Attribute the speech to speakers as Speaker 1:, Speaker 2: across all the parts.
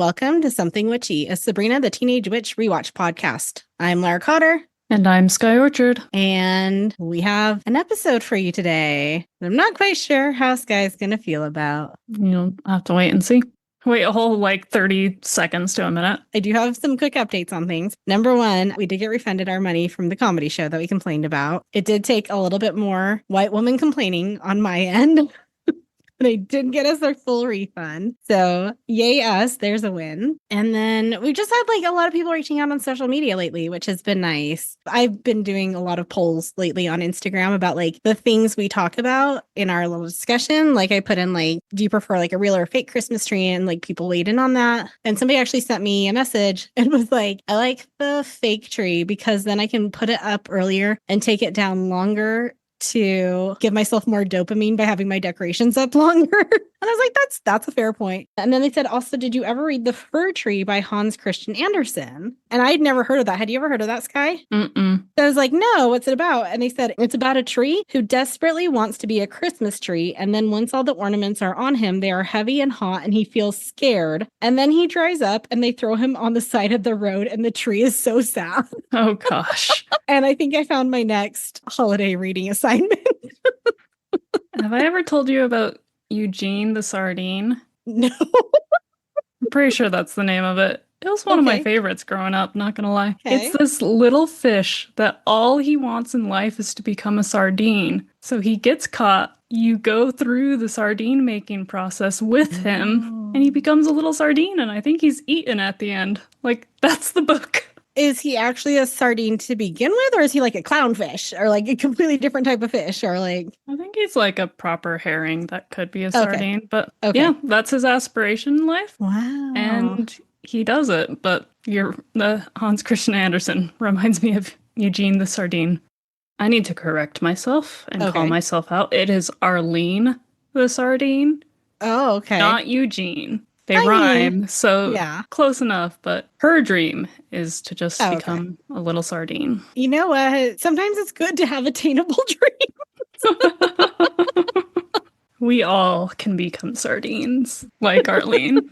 Speaker 1: welcome to Something Witchy, a Sabrina the Teenage Witch rewatch podcast. I'm Lara Cotter.
Speaker 2: And I'm Sky Orchard.
Speaker 1: And we have an episode for you today. I'm not quite sure how Sky's going to feel about.
Speaker 2: You'll have to wait and see. Wait a whole 30 seconds to a minute.
Speaker 1: I do have some quick updates on things. Number one, we did get refunded our money from the comedy show that we complained about. It did take a little bit more white woman complaining on my end. They did get us their full refund. So yay us, there's a win. And then we've just had a lot of people reaching out on social media lately, which has been nice. I've been doing a lot of polls lately on Instagram about the things we talk about in our little discussion. I put in do you prefer a real or fake Christmas tree? And people weighed in on that. And somebody actually sent me a message and was like, I like the fake tree because then I can put it up earlier and take it down longer to give myself more dopamine by having my decorations up longer. And I was like, that's a fair point. And then they said, also, did you ever read The Fir Tree by Hans Christian Andersen? And I'd never heard of that. Had you ever heard of that, Sky?
Speaker 2: Mm-mm.
Speaker 1: So I was like, no, what's it about? And they said, it's about a tree who desperately wants to be a Christmas tree. And then once all the ornaments are on him, they are heavy and hot and he feels scared. And then he dries up and they throw him on the side of the road and the tree is so sad.
Speaker 2: Oh, gosh.
Speaker 1: And I think I found my next holiday reading assignment.
Speaker 2: Have I ever told you about Eugene the Sardine?
Speaker 1: No.
Speaker 2: I'm pretty sure that's the name of it. It was one of my favorites growing up, not gonna lie.
Speaker 1: Okay.
Speaker 2: It's this little fish that all he wants in life is to become a sardine. So he gets caught. You go through the sardine making process with him, and he becomes a little sardine, and I think he's eaten at the end. That's the book.
Speaker 1: Is he actually a sardine to begin with, or is he a clownfish, or a completely different type of fish, or
Speaker 2: I think he's a proper herring that could be a sardine, but yeah, that's his aspiration in life.
Speaker 1: Wow.
Speaker 2: And he does it, but the Hans Christian Andersen reminds me of Eugene the Sardine. I need to correct myself and call myself out. It is Arlene the Sardine.
Speaker 1: Oh, okay.
Speaker 2: Not Eugene. They rhyme, so
Speaker 1: yeah.
Speaker 2: Close enough, but her dream is to just become a little sardine.
Speaker 1: You know what? Sometimes it's good to have attainable dreams.
Speaker 2: We all can become sardines, like Arlene.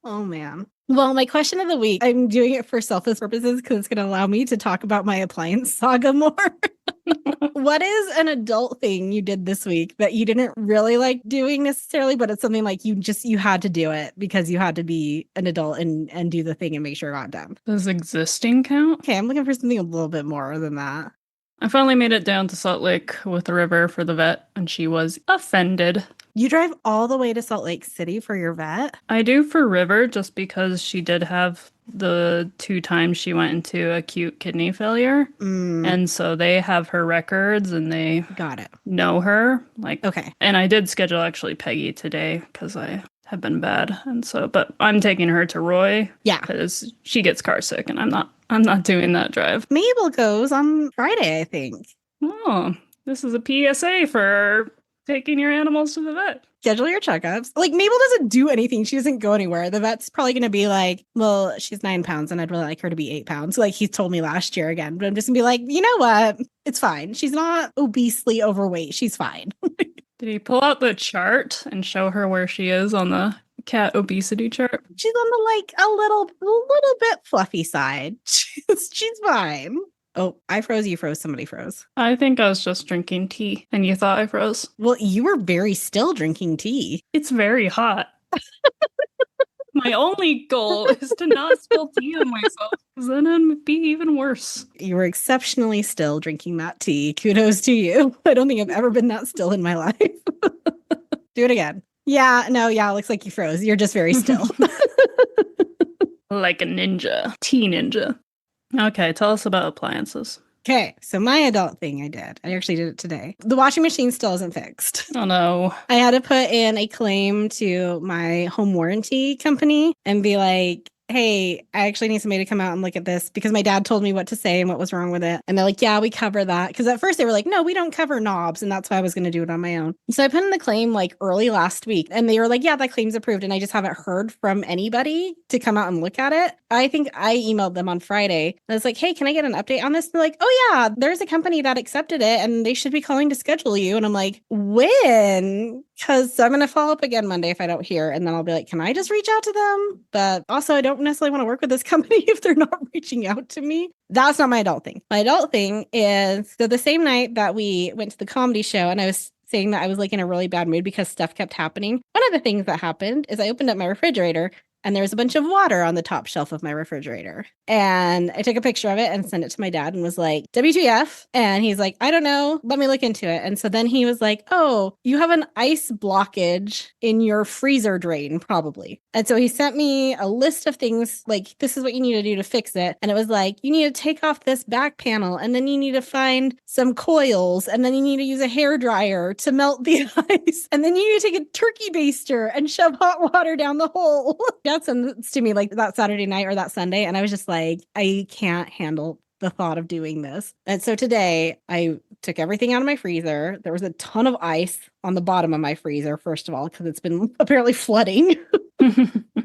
Speaker 1: Oh, man. Well, my question of the week, I'm doing it for selfish purposes because it's going to allow me to talk about my appliance saga more. What is an adult thing you did this week that you didn't really like doing necessarily, but it's something you had to do it because you had to be an adult and do the thing and make sure it got done?
Speaker 2: Does existing count?
Speaker 1: Okay, I'm looking for something a little bit more than that.
Speaker 2: I finally made it down to Salt Lake with the river for the vet, and she was offended.
Speaker 1: You drive all the way to Salt Lake City for your vet?
Speaker 2: I do for River just because she did have the 2 times she went into acute kidney failure. And so they have her records and they know her. And I did schedule actually Peggy today because I have been bad. And so, but I'm taking her to Roy. Yeah. Because she gets car sick and I'm not doing that drive.
Speaker 1: Mabel goes on Friday, I think.
Speaker 2: Oh, this is a PSA for taking your animals to the vet.
Speaker 1: Schedule your checkups. Mabel doesn't do anything. She doesn't go anywhere. The vet's probably going to be like, well, she's 9 pounds and I'd really like her to be 8 pounds. He told me last year again. But I'm just going to be like, you know what? It's fine. She's not obesely overweight. She's fine.
Speaker 2: Did he pull out the chart and show her where she is on the cat obesity chart?
Speaker 1: She's on the a little bit fluffy side. She's fine. Oh, I froze, you froze, somebody froze.
Speaker 2: I think I was just drinking tea and you thought I froze.
Speaker 1: Well, you were very still drinking tea.
Speaker 2: It's very hot. My only goal is to not spill tea on myself, because then it'd be even worse.
Speaker 1: You were exceptionally still drinking that tea. Kudos to you. I don't think I've ever been that still in my life. Do it again. Yeah, it looks like you froze. You're just very still.
Speaker 2: Like a ninja. Tea ninja. Okay, tell us about appliances.
Speaker 1: Okay, so my adult thing I actually did it today. The washing machine still isn't fixed.
Speaker 2: Oh no.
Speaker 1: I had to put in a claim to my home warranty company and be like, hey, I actually need somebody to come out and look at this because my dad told me what to say and what was wrong with it. And they're like, yeah, we cover that. Because at first they were like, no, we don't cover knobs. And that's why I was going to do it on my own. So I put in the claim like early last week and they were like, yeah, that claim's approved. And I just haven't heard from anybody to come out and look at it. I think I emailed them on Friday. I was like, hey, can I get an update on this? And they're like, oh yeah, there's a company that accepted it and they should be calling to schedule you. And I'm like, when? Because I'm going to follow up again Monday if I don't hear. And then I'll be like, can I just reach out to them? But also, I don't necessarily want to work with this company if they're not reaching out to me. That's not my adult thing. My adult thing is, so the same night that we went to the comedy show and I was saying that I was like in a really bad mood because stuff kept happening. One of the things that happened is I opened up my refrigerator and there was a bunch of water on the top shelf of my refrigerator. And I took a picture of it and sent it to my dad and was like, WTF? And he's like, I don't know. Let me look into it. And so then he was like, oh, you have an ice blockage in your freezer drain, probably. And so he sent me a list of things like, this is what you need to do to fix it. And it was like, you need to take off this back panel and then you need to find some coils and then you need to use a hair dryer to melt the ice. And then you need to take a turkey baster and shove hot water down the hole. That sends to me like that Saturday night or that Sunday. And I was just like, I can't handle the thought of doing this. And so today I took everything out of my freezer. There was a ton of ice on the bottom of my freezer, first of all, because it's been apparently flooding.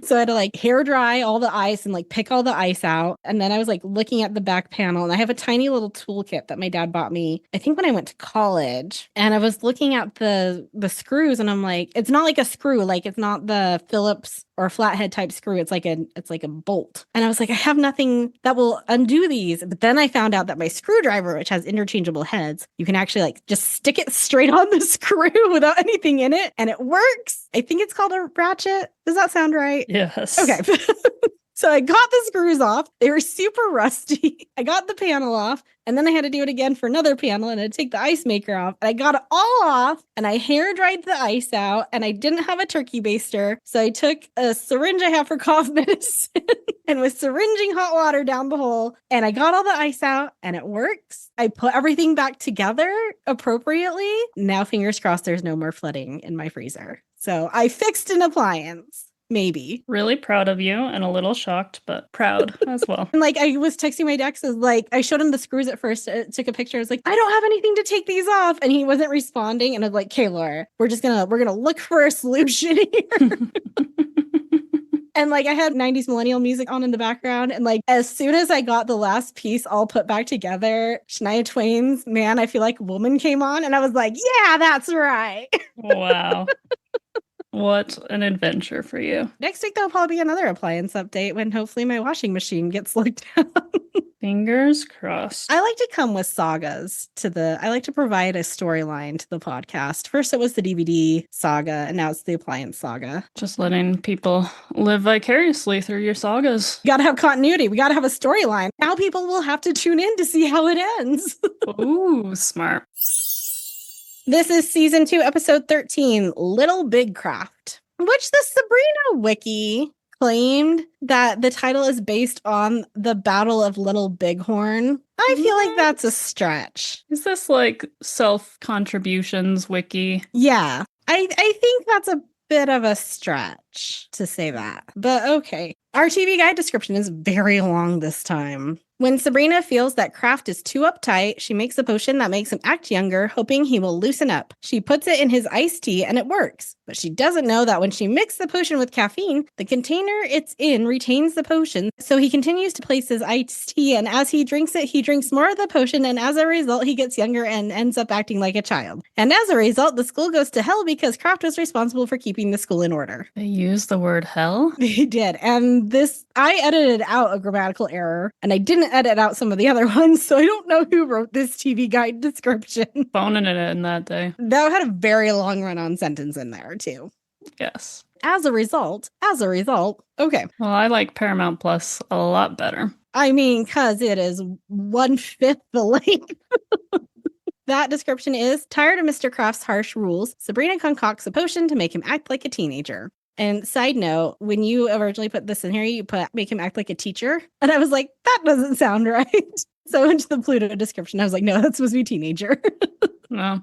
Speaker 1: So I had to like hair dry all the ice and like pick all the ice out. And then I was like looking at the back panel and I have a tiny little toolkit that my dad bought me, I think when I went to college. And I was looking at the screws and I'm like, it's not like a screw, like it's not the Phillips or flathead type screw. It's like a bolt. And I was like, I have nothing that will undo these. But then I found out that my screwdriver, which has interchangeable heads, you can actually like just stick it straight on the screw without anything in it. And it works. I think it's called a ratchet. Does that sound right?
Speaker 2: Yes.
Speaker 1: Okay. So I got the screws off. They were super rusty. I got the panel off and then I had to do it again for another panel and I'd take the ice maker off and I got it all off and I hair dried the ice out and I didn't have a turkey baster. So I took a syringe I have for cough medicine and was syringing hot water down the hole and I got all the ice out and it works. I put everything back together appropriately. Now, fingers crossed, there's no more flooding in my freezer. So I fixed an appliance. Maybe.
Speaker 2: Really proud of you and a little shocked, but proud as well.
Speaker 1: And like I was texting my dad, like I showed him the screws at first, took a picture. I was like, I don't have anything to take these off. And he wasn't responding. And I was like, okay, Laura, we're gonna look for a solution here. And like I had 90s millennial music on in the background. And like as soon as I got the last piece all put back together, Shania Twain's Man, I Feel Like a Woman came on. And I was like, yeah, that's right.
Speaker 2: Wow. What an adventure for you.
Speaker 1: Next week, there'll probably be another appliance update when hopefully my washing machine gets looked down.
Speaker 2: Fingers crossed.
Speaker 1: I like to come with sagas I like to provide a storyline to the podcast. First, it was the DVD saga, and now it's the appliance saga.
Speaker 2: Just letting people live vicariously through your sagas.
Speaker 1: We got to have continuity. We got to have a storyline. Now people will have to tune in to see how it ends.
Speaker 2: Ooh, smart.
Speaker 1: This is season 2, episode 13, Little Big Kraft, which the Sabrina wiki claimed that the title is based on the Battle of Little Bighorn. I feel like that's a stretch.
Speaker 2: Is this like self-contributions wiki?
Speaker 1: Yeah, I think that's a bit of a stretch to say that, but okay. Our TV guide description is very long this time. When Sabrina feels that Kraft is too uptight, she makes a potion that makes him act younger, hoping he will loosen up. She puts it in his iced tea and it works. But she doesn't know that when she mixes the potion with caffeine, the container it's in retains the potion. So he continues to place his iced tea, and as he drinks it, he drinks more of the potion, and as a result, he gets younger and ends up acting like a child. And as a result, the school goes to hell because Kraft was responsible for keeping the school in order.
Speaker 2: They used the word hell?
Speaker 1: They did. And I edited out a grammatical error, and I didn't edit out some of the other ones, so I don't know who wrote this TV guide description.
Speaker 2: Phoning it in that day.
Speaker 1: That had a very long run-on sentence in there, too.
Speaker 2: Yes.
Speaker 1: As a result, okay.
Speaker 2: Well, I like Paramount Plus a lot better.
Speaker 1: I mean, because it is 1/5 the length. That description is, tired of Mr. Kraft's harsh rules, Sabrina concocts a potion to make him act like a teenager. And side note, when you originally put this in here, you put make him act like a teacher. And I was like, that doesn't sound right. So into the Pluto description, I was like, no, that's supposed to be teenager.
Speaker 2: No.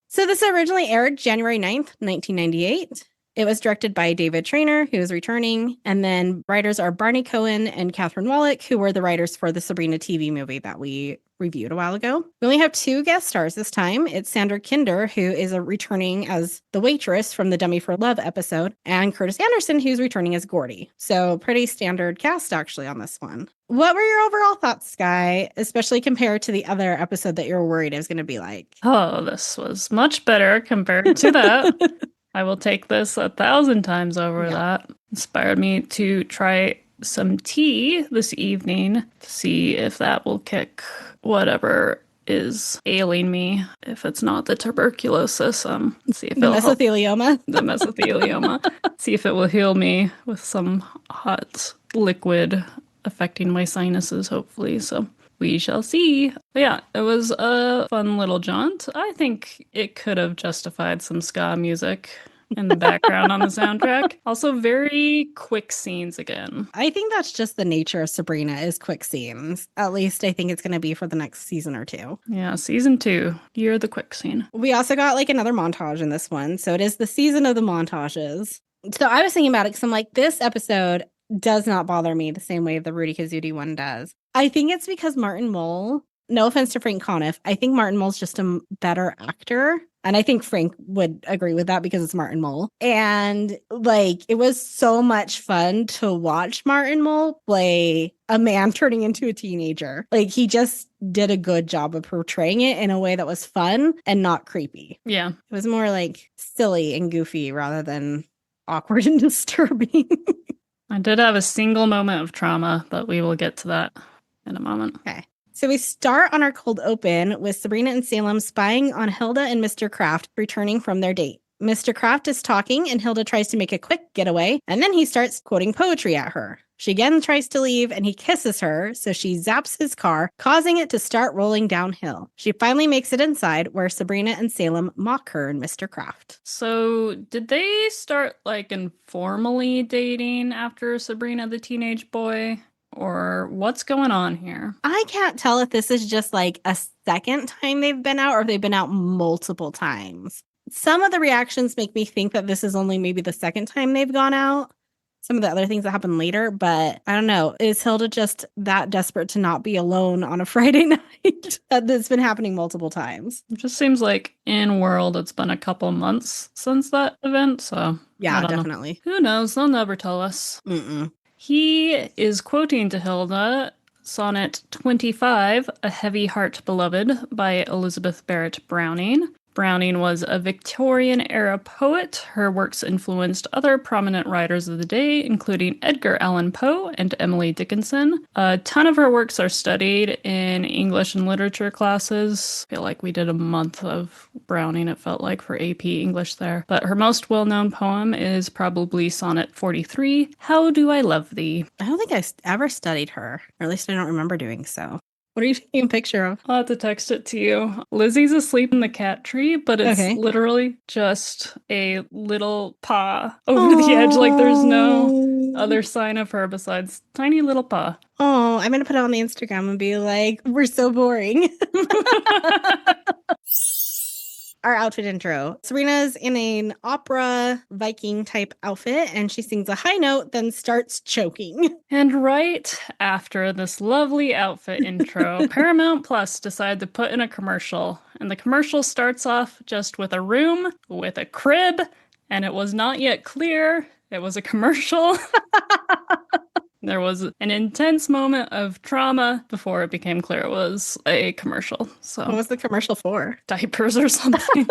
Speaker 1: So this originally aired January 9th, 1998. It was directed by David Trainer, who is returning. And then writers are Barney Cohen and Catherine Wallach, who were the writers for the Sabrina TV movie that we reviewed a while ago. We only have 2 guest stars this time. It's Sandra Kinder, who is returning as the waitress from the Dummy for Love episode, and Curtis Anderson, who's returning as Gordy. So pretty standard cast, actually, on this one. What were your overall thoughts, Sky, especially compared to the other episode that you were worried it was going to be like?
Speaker 2: Oh, this was much better compared to that. I will take this 1,000 times over that. Inspired me to try some tea this evening to see if that will kick whatever is ailing me. If it's not the tuberculosis, see if
Speaker 1: the mesothelioma.
Speaker 2: The mesothelioma. See if it will heal me with some hot liquid affecting my sinuses, hopefully. So we shall see. But yeah, it was a fun little jaunt. I think it could have justified some ska music in the background on the soundtrack. Also, very quick scenes again.
Speaker 1: I think that's just the nature of Sabrina, is quick scenes. At least I think it's going to be for the next season or 2.
Speaker 2: Yeah, season 2. You're the quick scene.
Speaker 1: We also got like another montage in this one. So it is the season of the montages. So I was thinking about it because I'm like, this episode does not bother me the same way the Rudy Kazudi one does. I think it's because Martin Mull, no offense to Frank Conniff, I think Martin Mull's just a better actor. And I think Frank would agree with that because it's Martin Mull. And like, it was so much fun to watch Martin Mull play a man turning into a teenager. Like, he just did a good job of portraying it in a way that was fun and not creepy.
Speaker 2: Yeah.
Speaker 1: It was more like silly and goofy rather than awkward and disturbing.
Speaker 2: I did have a single moment of trauma, but we will get to that in a moment.
Speaker 1: Okay. So we start on our cold open with Sabrina and Salem spying on Hilda and Mr. Kraft returning from their date. Mr. Kraft is talking and Hilda tries to make a quick getaway, and then he starts quoting poetry at her. She again tries to leave and he kisses her, so she zaps his car, causing it to start rolling downhill. She finally makes it inside, where Sabrina and Salem mock her and Mr. Kraft.
Speaker 2: So did they start like informally dating after Sabrina the teenage boy? Or what's going on here?
Speaker 1: I can't tell if this is just like a second time they've been out or if they've been out multiple times. Some of the reactions make me think that this is only maybe the second time they've gone out. Some of the other things that happen later, but I don't know. Is Hilda just that desperate to not be alone on a Friday night? That's been happening multiple times.
Speaker 2: It just seems like in world it's been a couple months since that event, so
Speaker 1: yeah, definitely.
Speaker 2: Who knows? They'll never tell us. He is quoting to Hilda Sonnet 25, A Heavy Heart Beloved by Elizabeth Barrett Browning. Browning was a Victorian-era poet. Her works influenced other prominent writers of the day, including Edgar Allan Poe and Emily Dickinson. A ton of her works are studied in English and literature classes. I feel like we did a month of Browning, it felt like, for AP English there. But her most well-known poem is probably Sonnet 43, How Do I Love Thee?
Speaker 1: I don't think I ever studied her, or at least I don't remember doing so. What are you taking a picture of?
Speaker 2: I'll have to text it to you. Lizzie's asleep in the cat tree, but it's literally just a little paw over the edge. Like there's no other sign of her besides tiny little paw.
Speaker 1: Oh, I'm going to put it on the Instagram and be like, we're so boring. Our outfit intro. Serena's in an opera Viking type outfit and she sings a high note, then starts choking.
Speaker 2: And right after this lovely outfit intro, Paramount Plus decided to put in a commercial. And the commercial starts off just with a room with a crib, and it was not yet clear it was a commercial. There was an intense moment of trauma before it became clear it was a commercial. So
Speaker 1: what was the commercial for?
Speaker 2: Diapers or something.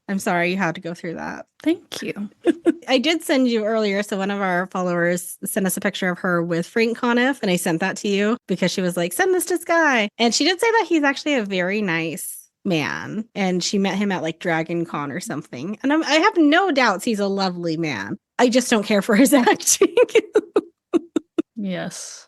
Speaker 1: I'm sorry you had to go through that.
Speaker 2: Thank you.
Speaker 1: I did send you earlier. So one of our followers sent us a picture of her with Frank Conniff, and I sent that to you because she was like, send this to Sky. And she did say that he's actually a very nice man. And she met him at like Dragon Con or something. And I have no doubts he's a lovely man. I just don't care for his acting.
Speaker 2: Yes.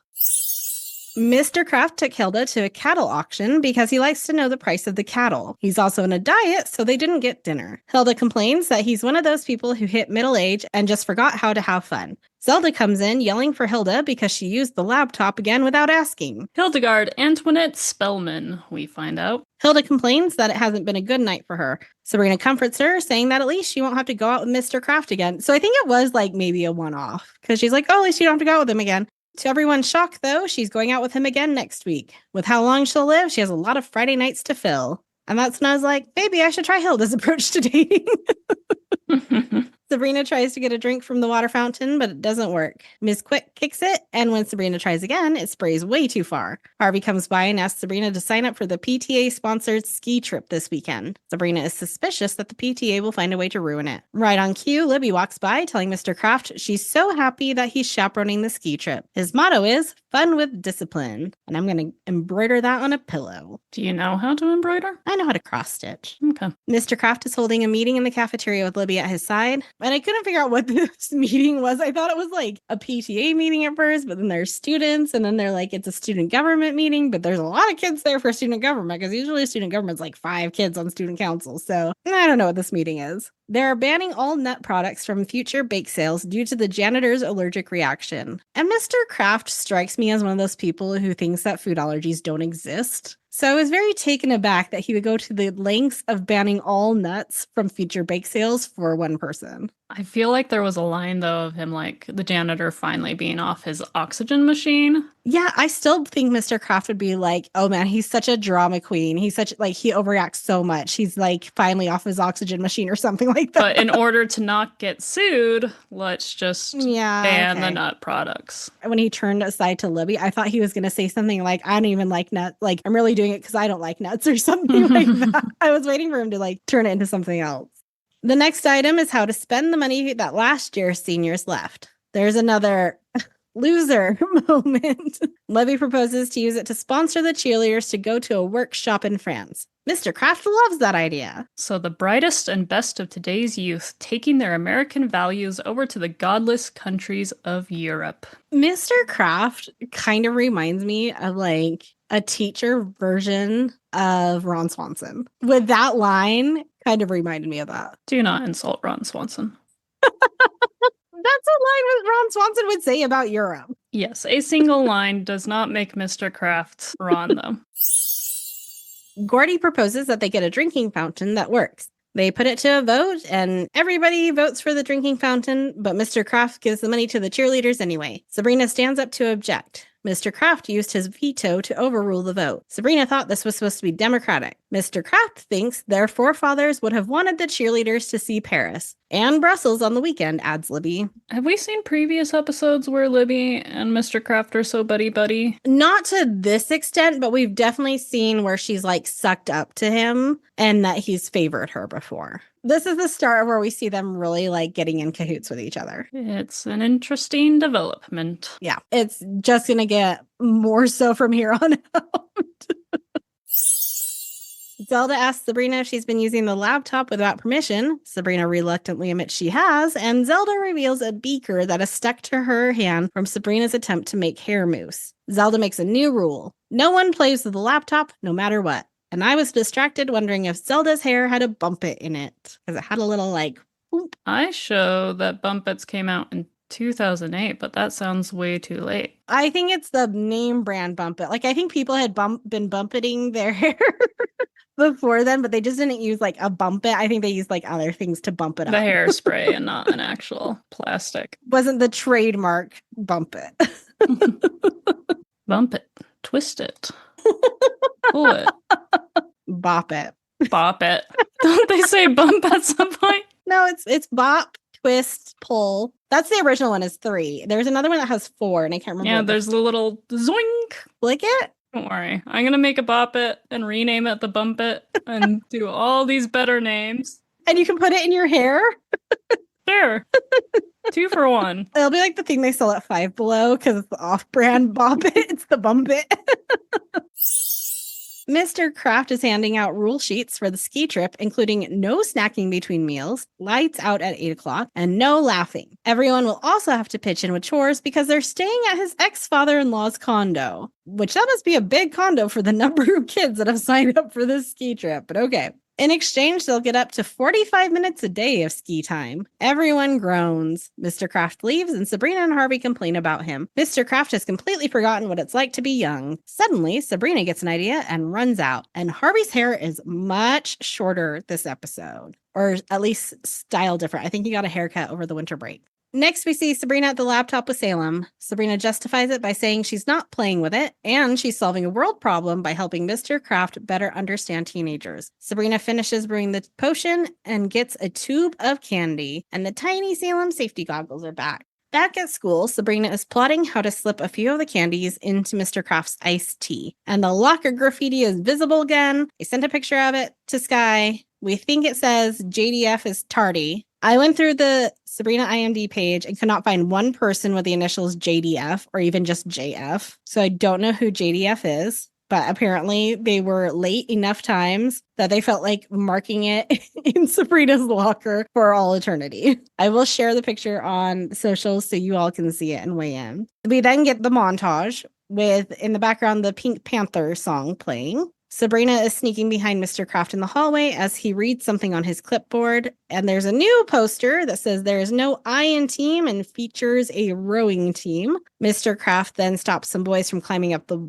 Speaker 1: Mr. Kraft took Hilda to a cattle auction because he likes to know the price of the cattle. He's also in a diet, so they didn't get dinner. Hilda complains that he's one of those people who hit middle age and just forgot how to have fun. Zelda comes in yelling for Hilda because she used the laptop again without asking.
Speaker 2: Hildegard Antoinette Spellman, we find out.
Speaker 1: Hilda complains that it hasn't been a good night for her. Sabrina comforts her, saying that at least she won't have to go out with Mr. Kraft again. So I think it was like maybe a one-off because she's like, oh, at least you don't have to go out with him again. To everyone's shock, though, she's going out with him again next week. With how long she'll live, she has a lot of Friday nights to fill. And that's when I was like, maybe I should try Hilda's approach to dating. Sabrina tries to get a drink from the water fountain, but it doesn't work. Ms. Quick kicks it, and when Sabrina tries again, it sprays way too far. Harvey comes by and asks Sabrina to sign up for the PTA-sponsored ski trip this weekend. Sabrina is suspicious that the PTA will find a way to ruin it. Right on cue, Libby walks by, telling Mr. Kraft she's so happy that he's chaperoning the ski trip. His motto is, fun with discipline, and I'm going to embroider that on a pillow.
Speaker 2: Do you know how to embroider?
Speaker 1: I know how to cross-stitch.
Speaker 2: Okay.
Speaker 1: Mr. Kraft is holding a meeting in the cafeteria with Libby at his side, and I couldn't figure out what this meeting was. I thought it was like a PTA meeting at first, but then there's students, and then they're like, it's a student government meeting, but there's a lot of kids there for student government, because usually student government's like 5 kids on student council, so I don't know what this meeting is. They're banning all nut products from future bake sales due to the janitor's allergic reaction. And Mr. Kraft strikes me as one of those people who thinks that food allergies don't exist. So I was very taken aback that he would go to the lengths of banning all nuts from future bake sales for one person.
Speaker 2: I feel like there was a line, though, of him, like, the janitor finally being off his oxygen machine.
Speaker 1: Yeah, I still think Mr. Kraft would be like, oh man, he's such a drama queen. He's such, like, he overreacts so much. He's, like, finally off his oxygen machine or something like that.
Speaker 2: But in order to not get sued, let's just ban the nut products.
Speaker 1: When he turned aside to Libby, I thought he was going to say something like, I don't even like nuts. Like, I'm really doing it because I don't like nuts or something like that. I was waiting for him to, like, turn it into something else. The next item is how to spend the money that last year's seniors left. There's another loser moment. Levy proposes to use it to sponsor the cheerleaders to go to a workshop in France. Mr. Kraft loves that idea.
Speaker 2: So the brightest and best of today's youth taking their American values over to the godless countries of Europe.
Speaker 1: Mr. Kraft kind of reminds me of like a teacher version of Ron Swanson. With that line, kind of reminded me of that.
Speaker 2: Do not insult Ron Swanson.
Speaker 1: That's a line that Ron Swanson would say about Europe.
Speaker 2: Yes, a single line does not make Mr. Kraft Ron, though.
Speaker 1: Gordy proposes that they get a drinking fountain that works. They put it to a vote, and everybody votes for the drinking fountain, but Mr. Kraft gives the money to the cheerleaders anyway. Sabrina stands up to object. Mr. Kraft used his veto to overrule the vote. Sabrina thought this was supposed to be democratic. Mr. Kraft thinks their forefathers would have wanted the cheerleaders to see Paris and Brussels on the weekend, adds Libby.
Speaker 2: Have we seen previous episodes where Libby and Mr. Kraft are so buddy-buddy?
Speaker 1: Not to this extent, but we've definitely seen where she's like sucked up to him and that he's favored her before. This is the start of where we see them really like getting in cahoots with each other.
Speaker 2: It's an interesting development.
Speaker 1: Yeah, it's just going to get more so from here on out. Zelda asks Sabrina if she's been using the laptop without permission. Sabrina reluctantly admits she has, and Zelda reveals a beaker that is stuck to her hand from Sabrina's attempt to make hair mousse. Zelda makes a new rule. No one plays with the laptop, no matter what. And I was distracted wondering if Zelda's hair had a bump it in it. Because it had a little like, boop.
Speaker 2: I show that Bumpets came out in 2008, but that sounds way too late.
Speaker 1: I think it's the name brand Bump It. Like, I think people had been bumpeting their hair before then, but they just didn't use like a Bump It. I think they used like other things to bump it up.
Speaker 2: The hairspray and not an actual plastic.
Speaker 1: Wasn't the trademark Bump It.
Speaker 2: Bump it. Twist it. Pull it.
Speaker 1: Bop it.
Speaker 2: Bop it. Don't they say bump at some point?
Speaker 1: No, it's bop, twist, pull. That's the original one is 3. There's another one that has 4, and I can't remember.
Speaker 2: Yeah, there's the little zoink.
Speaker 1: Flick it?
Speaker 2: Don't worry. I'm going to make a bop it and rename it the bump it and do all these better names.
Speaker 1: And you can put it in your hair?
Speaker 2: Sure. 2 for 1.
Speaker 1: It'll be like the thing they sell at Five Below because it's the off-brand Bop It. It's the Bump It. Mr. Kraft is handing out rule sheets for the ski trip, including no snacking between meals, lights out at 8 o'clock, and no laughing. Everyone will also have to pitch in with chores because they're staying at his ex-father-in-law's condo, which that must be a big condo for the number of kids that have signed up for this ski trip, but okay. In exchange, they'll get up to 45 minutes a day of ski time. Everyone groans. Mr. Kraft leaves and Sabrina and Harvey complain about him. Mr. Kraft has completely forgotten what it's like to be young. Suddenly, Sabrina gets an idea and runs out. And Harvey's hair is much shorter this episode. Or at least style different. I think he got a haircut over the winter break. Next, we see Sabrina at the laptop with Salem. Sabrina justifies it by saying she's not playing with it, and she's solving a world problem by helping Mr. Kraft better understand teenagers. Sabrina finishes brewing the potion and gets a tube of candy, and the tiny Salem safety goggles are back. Back at school, Sabrina is plotting how to slip a few of the candies into Mr. Kraft's iced tea, and the locker graffiti is visible again. I sent a picture of it to Sky. We think it says JDF is tardy. I went through the Sabrina IMDb page and could not find one person with the initials JDF or even just JF. So I don't know who JDF is, but apparently they were late enough times that they felt like marking it in Sabrina's locker for all eternity. I will share the picture on socials so you all can see it and weigh in. We then get the montage with, in the background, the Pink Panther song playing. Sabrina is sneaking behind Mr. Kraft in the hallway as he reads something on his clipboard. And there's a new poster that says there is no I in team and features a rowing team. Mr. Kraft then stops some boys from climbing up the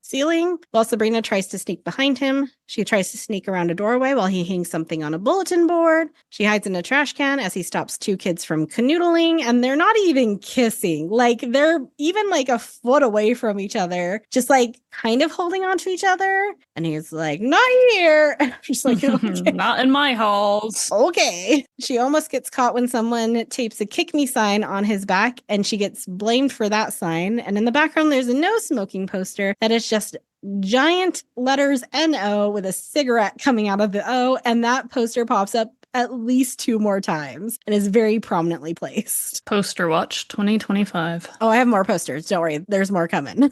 Speaker 1: ceiling, while Sabrina tries to sneak behind him. She tries to sneak around a doorway while he hangs something on a bulletin board. She hides in a trash can as he stops two kids from canoodling, and they're not even kissing. Like, they're even like a foot away from each other, just like kind of holding on to each other. And he's like, not here. She's like, okay.
Speaker 2: Not in my halls.
Speaker 1: Okay. She almost gets caught when someone tapes a kick me sign on his back, and she gets blamed for that sign. And in the background, there's a no smoking poster that is just giant letters NO with a cigarette coming out of the O. And that poster pops up at least 2 more times and is very prominently placed.
Speaker 2: Poster watch 2025.
Speaker 1: Oh, I have more posters. Don't worry. There's more coming.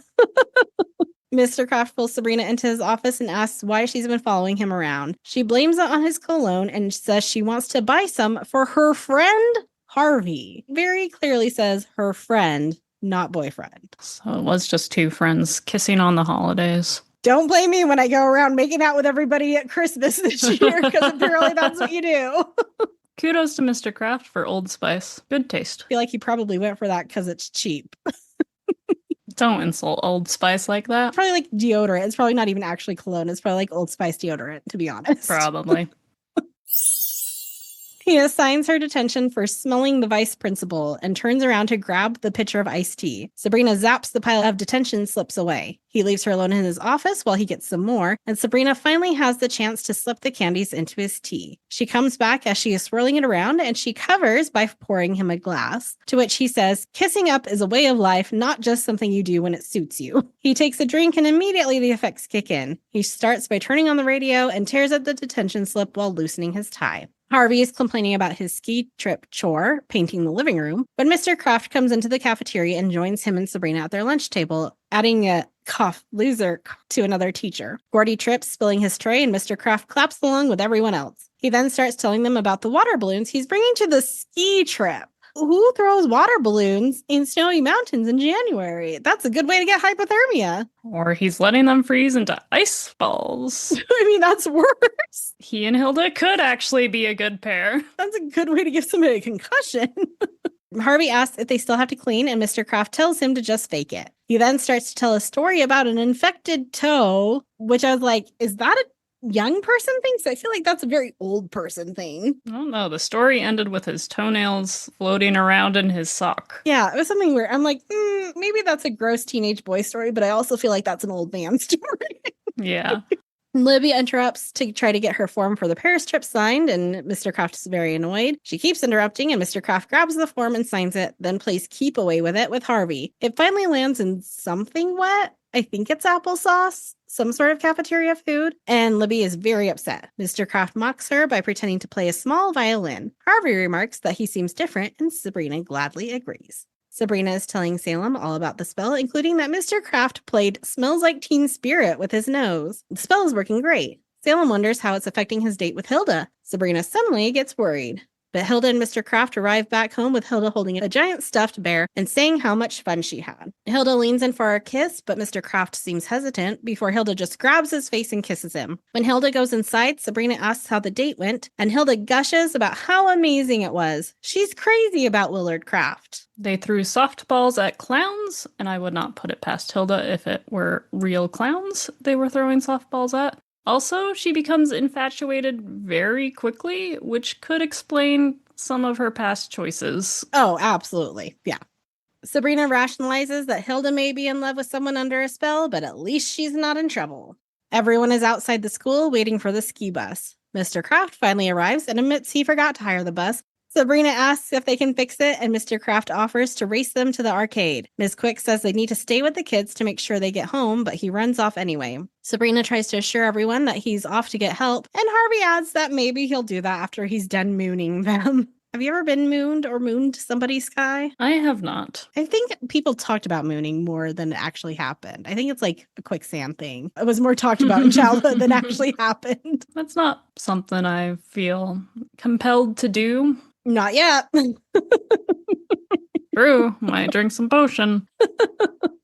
Speaker 1: Mr. Kraft pulls Sabrina into his office and asks why she's been following him around. She blames it on his cologne and says she wants to buy some for her friend, Harvey. Very clearly says her friend, not boyfriend.
Speaker 2: So it was just 2 friends kissing on the holidays.
Speaker 1: Don't blame me when I go around making out with everybody at Christmas this year, because apparently that's what you do.
Speaker 2: Kudos to Mr. Kraft for Old Spice. Good taste.
Speaker 1: I feel like he probably went for that because it's cheap.
Speaker 2: Don't insult Old Spice like that.
Speaker 1: Probably like deodorant. It's probably not even actually cologne. It's probably like Old Spice deodorant, to be honest.
Speaker 2: Probably.
Speaker 1: He assigns her detention for smelling the vice principal and turns around to grab the pitcher of iced tea. Sabrina zaps the pile of detention, slips away. He leaves her alone in his office while he gets some more, and Sabrina finally has the chance to slip the candies into his tea. She comes back as she is swirling it around, and she covers by pouring him a glass, to which he says, kissing up is a way of life, not just something you do when it suits you. He takes a drink, and immediately the effects kick in. He starts by turning on the radio and tears at the detention slip while loosening his tie. Harvey is complaining about his ski trip chore, painting the living room, when Mr. Kraft comes into the cafeteria and joins him and Sabrina at their lunch table, adding a loser to another teacher. Gordy trips, spilling his tray, and Mr. Kraft claps along with everyone else. He then starts telling them about the water balloons he's bringing to the ski trip. Who throws water balloons in snowy mountains in January? That's a good way to get hypothermia.
Speaker 2: Or he's letting them freeze into ice balls.
Speaker 1: I mean, that's worse.
Speaker 2: He and Hilda could actually be a good pair.
Speaker 1: That's a good way to give somebody a concussion. Harvey asks if they still have to clean, and Mr. Kraft tells him to just fake it. He then starts to tell a story about an infected toe, which I was like, is that a young person thing? So I feel like that's a very old person thing.
Speaker 2: I don't know. The story ended with his toenails floating around in his sock.
Speaker 1: Yeah, it was something weird. I'm like, maybe that's a gross teenage boy story, but I also feel like that's an old man story.
Speaker 2: Yeah.
Speaker 1: Libby interrupts to try to get her form for the Paris trip signed, and Mr. Kraft is very annoyed. She keeps interrupting, and Mr. Kraft grabs the form and signs it, then plays keep away with it with Harvey. It finally lands in something wet. I think it's applesauce, some sort of cafeteria food, and Libby is very upset. Mr. Kraft mocks her by pretending to play a small violin. Harvey remarks that he seems different, and Sabrina gladly agrees. Sabrina is telling Salem all about the spell, including that Mr. Kraft played Smells Like Teen Spirit with his nose. The spell is working great. Salem wonders how it's affecting his date with Hilda. Sabrina suddenly gets worried. But Hilda and Mr. Kraft arrive back home with Hilda holding a giant stuffed bear and saying how much fun she had. Hilda leans in for a kiss, but Mr. Kraft seems hesitant before Hilda just grabs his face and kisses him. When Hilda goes inside, Sabrina asks how the date went, and Hilda gushes about how amazing it was. She's crazy about Willard Kraft.
Speaker 2: They threw softballs at clowns, and I would not put it past Hilda if it were real clowns they were throwing softballs at. Also, she becomes infatuated very quickly, which could explain some of her past choices.
Speaker 1: Oh, absolutely. Yeah. Sabrina rationalizes that Hilda may be in love with someone under a spell, but at least she's not in trouble. Everyone is outside the school waiting for the ski bus. Mr. Kraft finally arrives and admits he forgot to hire the bus. Sabrina asks if they can fix it, and Mr. Kraft offers to race them to the arcade. Ms. Quick says they need to stay with the kids to make sure they get home, but he runs off anyway. Sabrina tries to assure everyone that he's off to get help, and Harvey adds that maybe he'll do that after he's done mooning them. Have you ever been mooned or mooned somebody's sky?
Speaker 2: I have not.
Speaker 1: I think people talked about mooning more than it actually happened. I think it's like a quicksand thing. It was more talked about in childhood than actually happened.
Speaker 2: That's not something I feel compelled to do.
Speaker 1: Not yet.
Speaker 2: True. Might drink some potion.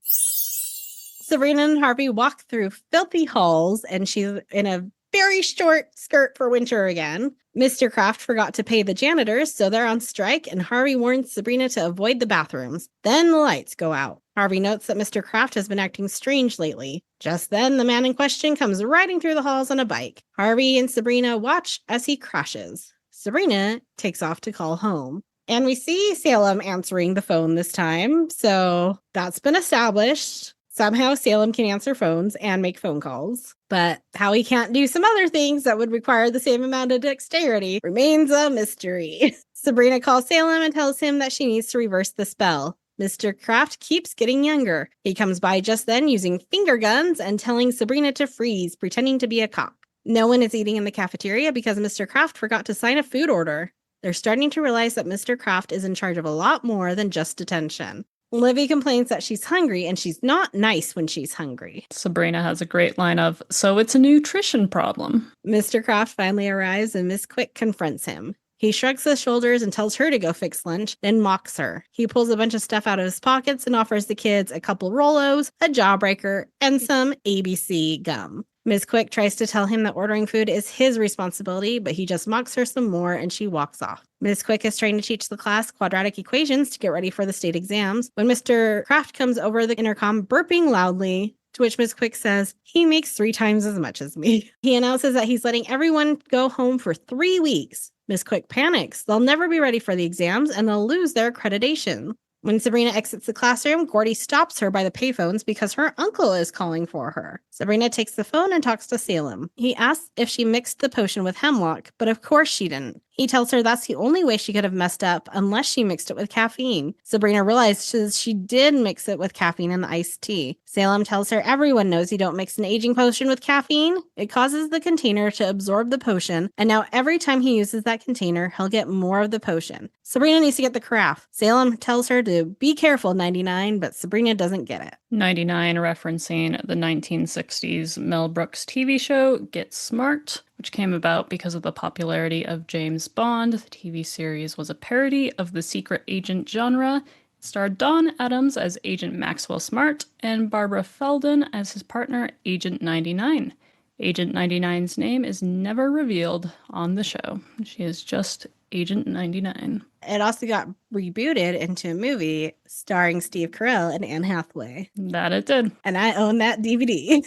Speaker 1: Sabrina and Harvey walk through filthy halls, and she's in a very short skirt for winter again. Mr. Kraft forgot to pay the janitors, so they're on strike, and Harvey warns Sabrina to avoid the bathrooms. Then the lights go out. Harvey notes that Mr. Kraft has been acting strange lately. Just then, the man in question comes riding through the halls on a bike. Harvey and Sabrina watch as he crashes. Sabrina takes off to call home. And we see Salem answering the phone this time, so that's been established. Somehow Salem can answer phones and make phone calls, but how he can't do some other things that would require the same amount of dexterity remains a mystery. Sabrina calls Salem and tells him that she needs to reverse the spell. Mr. Kraft keeps getting younger. He comes by just then using finger guns and telling Sabrina to freeze, pretending to be a cop. No one is eating in the cafeteria because Mr. Kraft forgot to sign a food order. They're starting to realize that Mr. Kraft is in charge of a lot more than just detention. Livy complains that she's hungry, and she's not nice when she's hungry.
Speaker 2: Sabrina has a great line of, "So it's a nutrition problem."
Speaker 1: Mr. Kraft finally arrives, and Miss Quick confronts him. He shrugs his shoulders and tells her to go fix lunch, then mocks her. He pulls a bunch of stuff out of his pockets and offers the kids a couple Rolos, a Jawbreaker, and some ABC gum. Ms. Quick tries to tell him that ordering food is his responsibility, but he just mocks her some more and she walks off. Ms. Quick is trying to teach the class quadratic equations to get ready for the state exams when Mr. Kraft comes over the intercom burping loudly, to which Ms. Quick says, "He makes 3 times as much as me." He announces that he's letting everyone go home for 3 weeks. Ms. Quick panics. They'll never be ready for the exams and they'll lose their accreditation. When Sabrina exits the classroom, Gordy stops her by the payphones because her uncle is calling for her. Sabrina takes the phone and talks to Salem. He asks if she mixed the potion with hemlock, but of course she didn't. He tells her that's the only way she could have messed up unless she mixed it with caffeine. Sabrina realizes she did mix it with caffeine in the iced tea. Salem tells her everyone knows you don't mix an aging potion with caffeine. It causes the container to absorb the potion, and now every time he uses that container, he'll get more of the potion. Sabrina needs to get the carafe. Salem tells her to be careful, 99, but Sabrina doesn't get it.
Speaker 2: 99 referencing the 1960s Mel Brooks TV show Get Smart, which came about because of the popularity of James Bond. The TV series was a parody of the secret agent genre. It starred Don Adams as Agent Maxwell Smart and Barbara Feldon as his partner, Agent 99. Agent 99's name is never revealed on the show. She is just Agent 99.
Speaker 1: It also got rebooted into a movie starring Steve Carell and Anne Hathaway.
Speaker 2: That it did.
Speaker 1: And I own that DVD.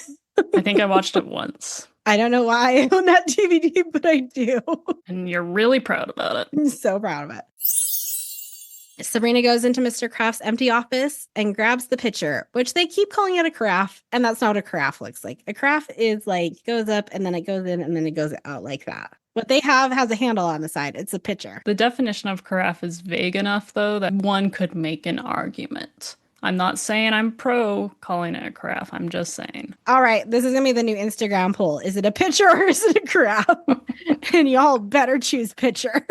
Speaker 2: I think I watched it once.
Speaker 1: I don't know why I own that DVD, but I do.
Speaker 2: And you're really proud about it.
Speaker 1: I'm so proud of it. Sabrina goes into Mr. Kraft's empty office and grabs the pitcher, which they keep calling it a carafe, and that's not what a carafe looks like. A carafe is like, goes up and then it goes in and then it goes out like that. What they have has a handle on the side. It's a pitcher.
Speaker 2: The definition of carafe is vague enough, though, that one could make an argument. I'm not saying I'm pro calling it a carafe. I'm just saying.
Speaker 1: All right, this is going to be the new Instagram poll. Is it a pitcher or is it a carafe? And y'all better choose pitcher.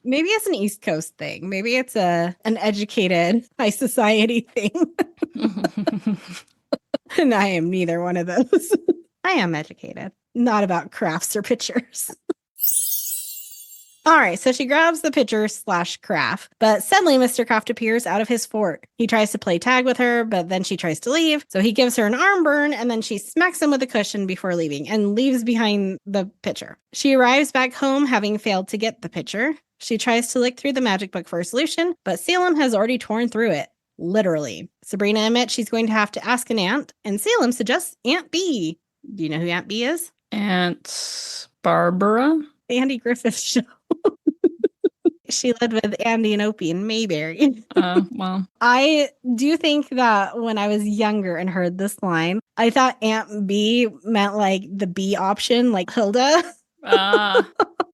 Speaker 1: Maybe it's an East Coast thing. Maybe it's an educated high society thing. And I am neither one of those. I am educated. Not about crafts or pitchers. All right, so she grabs the pitcher / Kraft, but suddenly Mr. Kraft appears out of his fort. He tries to play tag with her, but then she tries to leave, so he gives her an arm burn, and then she smacks him with a cushion before leaving and leaves behind the pitcher. She arrives back home having failed to get the pitcher. She tries to look through the magic book for a solution, but Salem has already torn through it. Literally. Sabrina admits she's going to have to ask an aunt, and Salem suggests Aunt B. Do you know who Aunt B is?
Speaker 2: Aunt Barbara?
Speaker 1: The Andy Griffith Show. She lived with Andy and Opie and Mayberry.
Speaker 2: Well.
Speaker 1: I do think that when I was younger and heard this line, I thought Aunt B meant like the B option, like Hilda.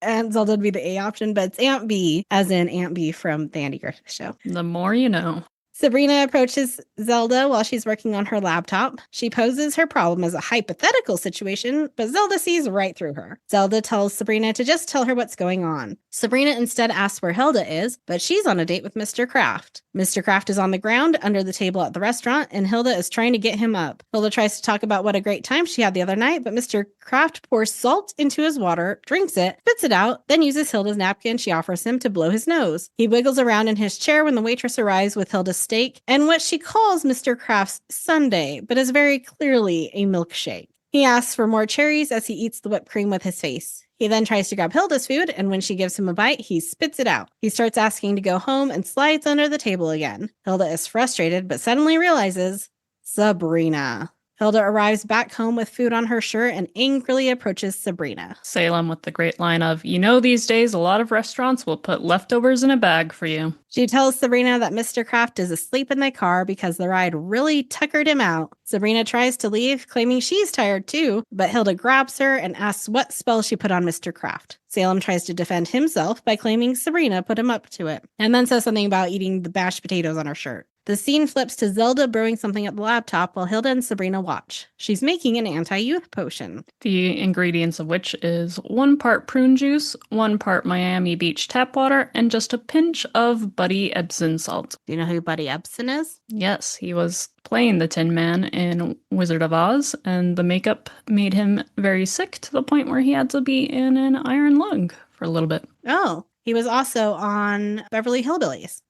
Speaker 1: And Zelda would be the A option, but it's Aunt B, as in Aunt B from the Andy Griffith Show.
Speaker 2: The more you know.
Speaker 1: Sabrina approaches Zelda while she's working on her laptop. She poses her problem as a hypothetical situation, but Zelda sees right through her. Zelda tells Sabrina to just tell her what's going on. Sabrina instead asks where Hilda is, but she's on a date with Mr. Kraft. Mr. Kraft is on the ground under the table at the restaurant, and Hilda is trying to get him up. Hilda tries to talk about what a great time she had the other night, but Mr. Kraft pours salt into his water, drinks it, spits it out, then uses Hilda's napkin she offers him to blow his nose. He wiggles around in his chair when the waitress arrives with Hilda's steak and what she calls Mr. Kraft's sundae, but is very clearly a milkshake. He asks for more cherries as he eats the whipped cream with his face. He then tries to grab Hilda's food, and when she gives him a bite, he spits it out. He starts asking to go home and slides under the table again. Hilda is frustrated, but suddenly realizes Sabrina. Hilda arrives back home with food on her shirt and angrily approaches Sabrina.
Speaker 2: Salem with the great line of, you know, these days a lot of restaurants will put leftovers in a bag for you.
Speaker 1: She tells Sabrina that Mr. Kraft is asleep in the car because the ride really tuckered him out. Sabrina tries to leave, claiming she's tired too, but Hilda grabs her and asks what spell she put on Mr. Kraft. Salem tries to defend himself by claiming Sabrina put him up to it, and then says something about eating the mashed potatoes on her shirt. The scene flips to Zelda brewing something at the laptop while Hilda and Sabrina watch. She's making an anti-youth potion.
Speaker 2: The ingredients of which is 1 part prune juice, 1 part Miami Beach tap water, and just a pinch of Buddy Ebsen salt.
Speaker 1: Do you know who Buddy Ebsen is?
Speaker 2: Yes, he was playing the Tin Man in Wizard of Oz, and the makeup made him very sick to the point where he had to be in an iron lung for a little bit.
Speaker 1: Oh. He was also on Beverly Hillbillies,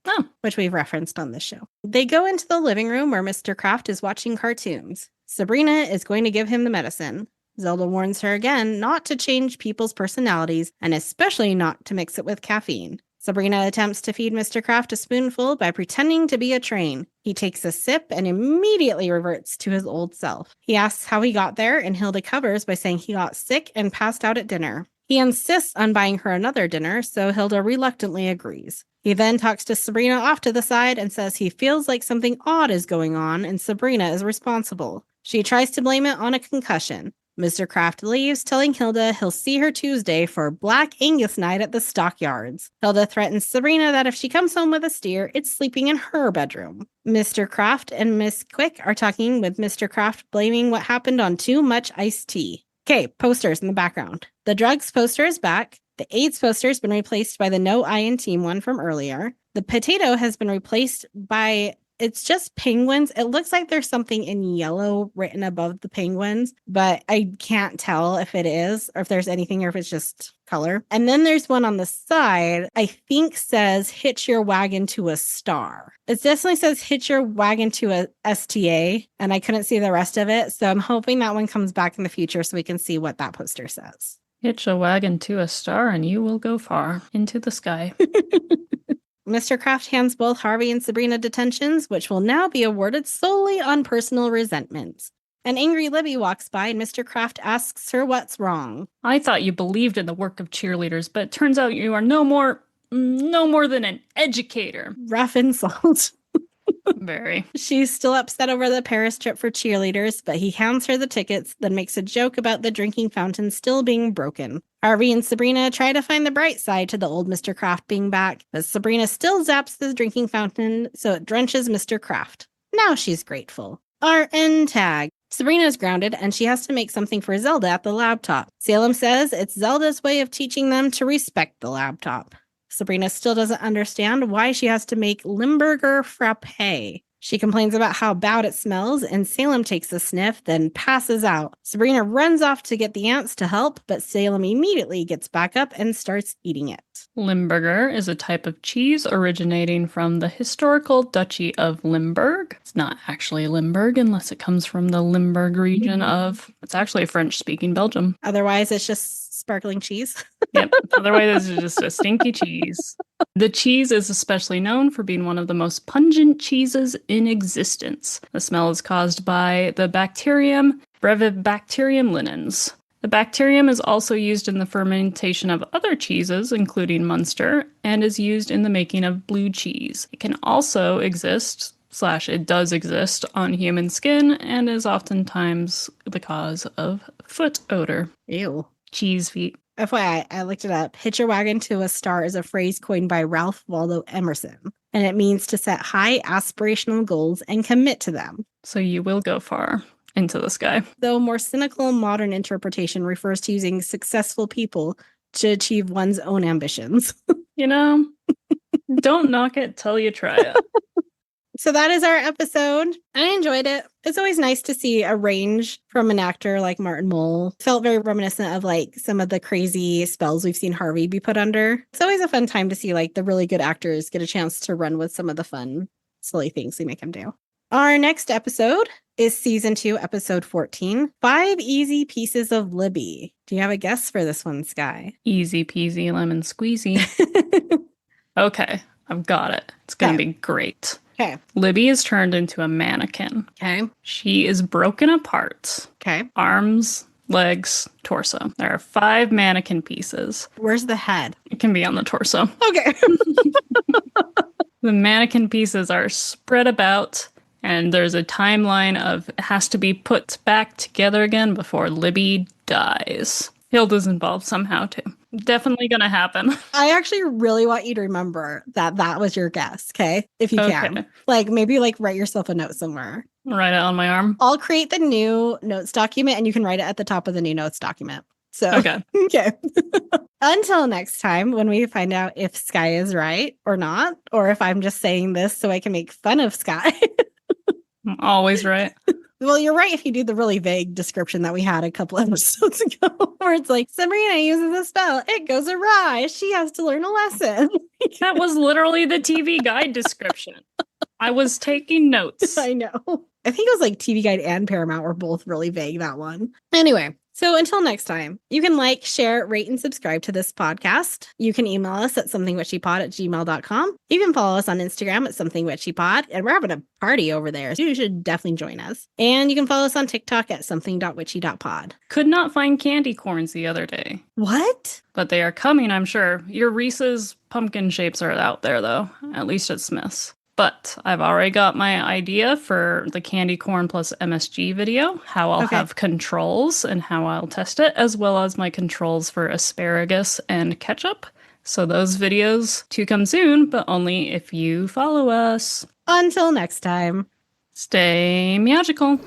Speaker 1: which we've referenced on this show. They go into the living room where Mr. Kraft is watching cartoons. Sabrina is going to give him the medicine. Zelda warns her again not to change people's personalities, and especially not to mix it with caffeine. Sabrina attempts to feed Mr. Kraft a spoonful by pretending to be a train. He takes a sip and immediately reverts to his old self. He asks how he got there, and Hilda covers by saying he got sick and passed out at dinner. He insists on buying her another dinner, so Hilda reluctantly agrees. He then talks to Sabrina off to the side and says he feels like something odd is going on and Sabrina is responsible. She tries to blame it on a concussion. Mr. Kraft leaves, telling Hilda he'll see her Tuesday for Black Angus night at the stockyards. Hilda threatens Sabrina that if she comes home with a steer, it's sleeping in her bedroom. Mr. Kraft and Miss Quick are talking, with Mr. Kraft blaming what happened on too much iced tea. Okay, posters in the background. The drugs poster is back. The AIDS poster has been replaced by the No I in Team one from earlier. The potato has been replaced by, it's just penguins. It looks like there's something in yellow written above the penguins, but I can't tell if it is, or if there's anything, or if it's just color. And then there's one on the side, I think says, hitch your wagon to a star. It definitely says hitch your wagon to a STA, and I couldn't see the rest of it. So I'm hoping that one comes back in the future so we can see what that poster says.
Speaker 2: Hitch a wagon to a star and you will go far into the sky.
Speaker 1: Mr. Kraft hands both Harvey and Sabrina detentions, which will now be awarded solely on personal resentments. An angry Libby walks by and Mr. Kraft asks her what's wrong.
Speaker 2: I thought you believed in the work of cheerleaders, but it turns out you are no more than an educator.
Speaker 1: Rough insult.
Speaker 2: Very.
Speaker 1: She's still upset over the Paris trip for cheerleaders, but he hands her the tickets, then makes a joke about the drinking fountain still being broken. Harvey and Sabrina try to find the bright side to the old Mr. Kraft being back, but Sabrina still zaps the drinking fountain, so it drenches Mr. Kraft. Now she's grateful. Our end tag. Sabrina is grounded, and she has to make something for Zelda at the laptop. Salem says it's Zelda's way of teaching them to respect the laptop. Sabrina still doesn't understand why she has to make Limburger frappe. She complains about how bad it smells, and Salem takes a sniff, then passes out. Sabrina runs off to get the ants to help, but Salem immediately gets back up and starts eating it. next.
Speaker 2: Limburger is a type of cheese originating from the historical Duchy of Limburg. It's not actually Limburg unless it comes from the Limburg region of, it's actually French-speaking Belgium.
Speaker 1: Otherwise, it's just sparkling cheese.
Speaker 2: Yep. Otherwise, it's just a stinky cheese. The cheese is especially known for being one of the most pungent cheeses in existence. The smell is caused by the bacterium Brevibacterium linens. The bacterium is also used in the fermentation of other cheeses, including Munster, and is used in the making of blue cheese. It can also exist, / it does exist, on human skin and is oftentimes the cause of foot odor.
Speaker 1: Ew.
Speaker 2: Cheese feet.
Speaker 1: FYI, I looked it up. Hitch a wagon to a star is a phrase coined by Ralph Waldo Emerson, and it means to set high aspirational goals and commit to them.
Speaker 2: So you will go far into the sky.
Speaker 1: Though a more cynical modern interpretation refers to using successful people to achieve one's own ambitions.
Speaker 2: You know, don't knock it till you try it.
Speaker 1: So that is our episode. I enjoyed it. It's always nice to see a range from an actor like Martin Mull. Felt very reminiscent of like some of the crazy spells we've seen Harvey be put under. It's always a fun time to see like the really good actors get a chance to run with some of the fun, silly things we make them do. Our next episode is season 2, episode 14, 5 Easy Pieces of Libby. Do you have a guess for this one, Sky?
Speaker 2: Easy peasy lemon squeezy. Okay, I've got it. It's going to be great.
Speaker 1: Okay.
Speaker 2: Libby is turned into a mannequin.
Speaker 1: Okay.
Speaker 2: She is broken apart.
Speaker 1: Okay.
Speaker 2: Arms, legs, torso. There are 5 mannequin pieces.
Speaker 1: Where's the head?
Speaker 2: It can be on the torso.
Speaker 1: Okay.
Speaker 2: The mannequin pieces are spread about, and there's a timeline of it has to be put back together again before Libby dies. Hilda's involved somehow, too. Definitely gonna happen.
Speaker 1: I actually really want you to remember that that was your guess, okay? If you can. Like, maybe, like, write yourself a note somewhere.
Speaker 2: Write it on my arm.
Speaker 1: I'll create the new notes document, and you can write it at the top of the new notes document. So, okay. Until next time, when we find out if Sky is right or not, or if I'm just saying this so I can make fun of Sky.
Speaker 2: I'm always right.
Speaker 1: Well, you're right if you do the really vague description that we had a couple episodes ago, where it's like, Sabrina uses a spell, it goes awry, she has to learn a lesson.
Speaker 2: That was literally the TV guide description. I was taking notes.
Speaker 1: I know. I think it was like TV Guide and Paramount were both really vague, that one. Anyway, so until next time, you can like, share, rate, and subscribe to this podcast. You can email us at somethingwitchypod@gmail.com. You can follow us on Instagram at somethingwitchypod, and we're having a party over there, so you should definitely join us. And you can follow us on TikTok at something.witchy.pod.
Speaker 2: Could not find candy corns the other day.
Speaker 1: What?
Speaker 2: But they are coming, I'm sure. Your Reese's pumpkin shapes are out there, though, at least at Smith's. But I've already got my idea for the candy corn plus MSG video, how I'll have controls and how I'll test it, as well as my controls for asparagus and ketchup. So those videos to come soon, but only if you follow us.
Speaker 1: Until next time.
Speaker 2: Stay magical.